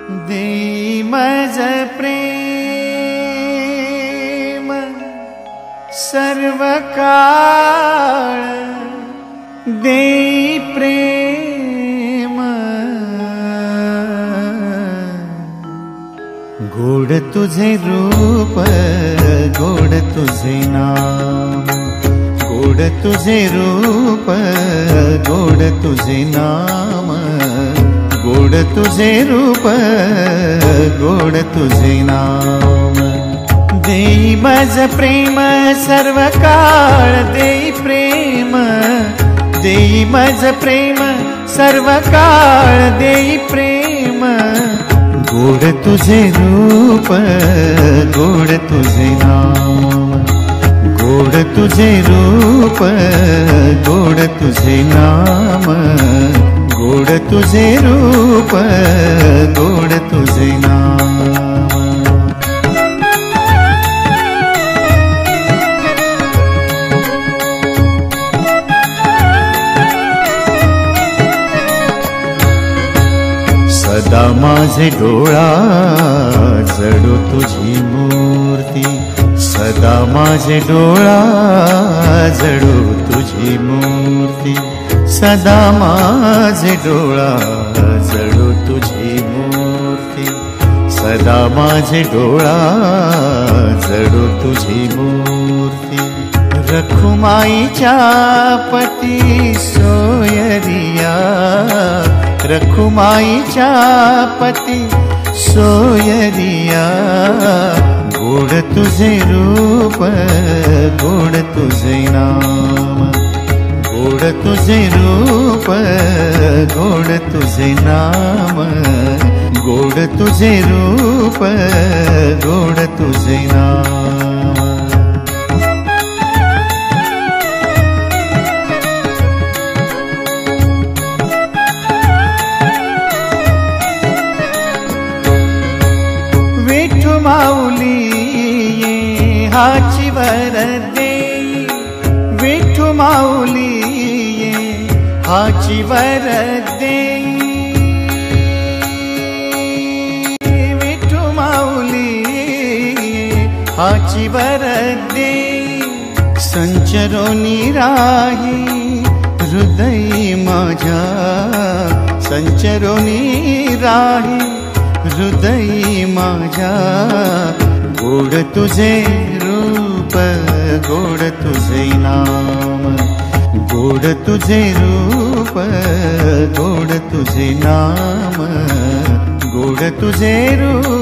देई मज प्रेम सर्व काळ, देई प्रेम गोड तुझे रूप, गोड तुझे नाम, गोड तुझे रूप, गोड तुझे नाम, गोड तुझे रूप, गोड तुझे नाम। देई मज प्रेम सर्व काळ, देई प्रेम, देई मज प्रेम सर्व काळ, देई प्रेम गोड तुझे रूप, गोड तुझे नाम, गोड तुझे रूप, गोड तुझे नाम, गोड तुझे रूप, गोड तुझे नाम। सदा माझे डोळा जडो तुझी मूर्ती, सदा माझे डोळा जडो तुझी मूर्ती, सदा माझे डोळा जडो तुझी मूर्ती, सदा माझे डोळा जडो तुझी मूर्ती। रखुमाईच्या पती सोयरिया, रखुमाईच्या पती सोयरिया गोड तुझे रूप, गोड तुझे नाम, गोड तुझे रूप, गोड तुझे नाम, गोड तुझे रूप, गोड तुझे नाम। विठू माऊली ये हाची वर देई, विठू माऊली ये हाची वर देई, विठू माऊली ये हाची वर देई। संचरोनी राही हृदय माझ्या, संचरोनी राही हृदय माझ्या गोड तुझे रूप, गोड तुझे नाम, गोड तुझे रूप, गोड तुझे नाम, गोड तुझे रूप,